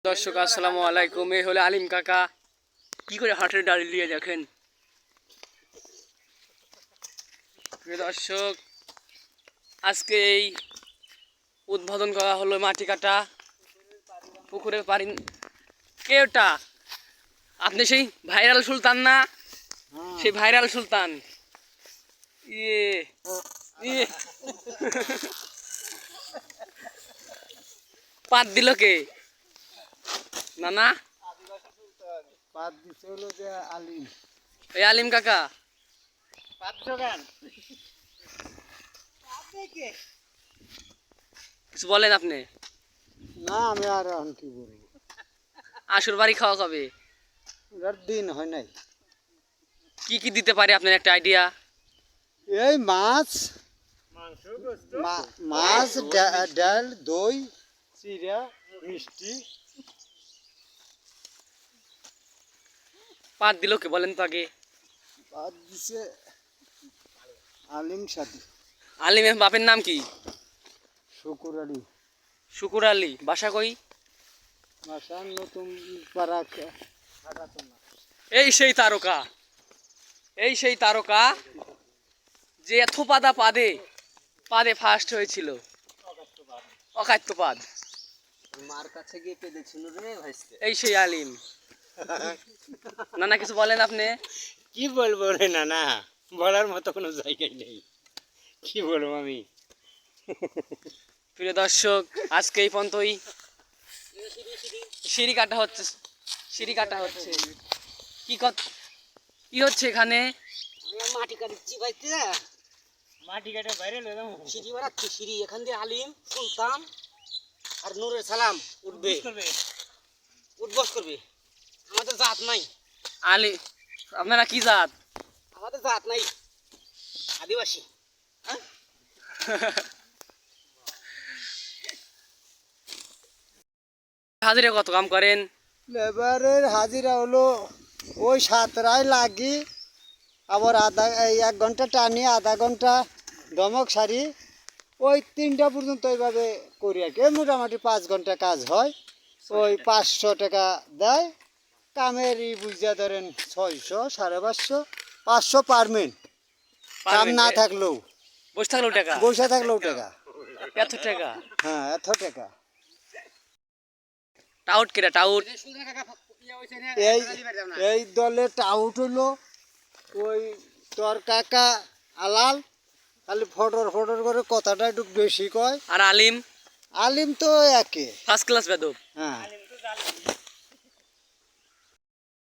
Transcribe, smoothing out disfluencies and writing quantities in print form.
দর্শক আসসালামু আলাইকুম। এই হলো আলিম কাকা, কি করে হাটের ডালি দিয়ে দেখেন। প্রিয় দর্শক, আজকে এই উদ্বোধন করা হলো মাটি কাটা পুকুরের পানি। কে ওটা? আপনি সেই ভাইরাল সুলতান না? সেই ভাইরাল সুলতান। ইয়ে ইয়ে পাত দিল কে? না না, এই আলিম কাকা। কিছু বলেন আপনি। না আমি আর এখন কি বলবো, আশুর বাড়ি খাওয়া কবে? এটার দিন হয় নাই। কি কি দিতে পারে আপনার একটা আইডিয়া? এই মাছ, মাছ, ডাল, দই, চিড়া, মিষ্টি। পাত দিল কে বলেন তো আগে? বাদ দিছে আলিম সাথী। আলিমের বাপের নাম কি? শুকুর আলী। শুকুর আলী। বাসা কই? বাসা নতুন পাড়া। এই সেই তারকা, এই সেই তারকা যে এত পাদা পাদে পাদে ফার্স্ট হয়েছিল। অকাত্যপাদ। মার কাছে গিয়ে পেদেছিল রে ভাইস্তে। এই সেই আলিম। নানা কিছু বলেন আপনি। কি বলবো রে নানা, বলার মতো কোনো জায়গায় নেই, কি বলবো আমি। প্রিয় দর্শক, আজকে এই পর্যন্তই। সিঁড়ি কাটা হচ্ছে, সিঁড়ি কাটা হচ্ছে। কি হচ্ছে এখানে? মাটি কাটছি ভাইতে, মাটি কাটে বাইরে সিঁড়ি বানাচ্ছি। সিঁড়ি এখান দিয়ে আলিম সুলতান আর নূরের সালাম উঠবে, উঠবস করবে। আমাদের জাত নাই। আলি, আপনারা কি জাত? আমাদের জাত নাই, আদিবাসী। হাজিরে কত কাম করেন? লেবারের হাজিরা হলো ওই 7টায় লাগি, আবার এই 1 ঘন্টা টানি, আধা ঘন্টা দমক সারি, ওই 3টা পর্যন্ত এইভাবে করি আর কি। মোটামুটি 5 ঘন্টা কাজ হয়, ওই 500 টাকা দেয়। কামের বুঝিয়া ধরেন 600, 550, 500 পারমেন্ট। কাম না থাকলেও, বসে থাকলেও টাকা? বসে থাকলেও টাকা। এত টাকা? হ্যাঁ, এত টাকা। টাউট কেটা টাউট? এই এই দলে টাউট হলো ওই তোর কাকা আলাল, খালি ফটর ফটর করে কথাটা একটু বেশি কয়। আর আলিম? আলিম তো একে। ফার্স্ট ক্লাস বেদব। হ্যাঁ,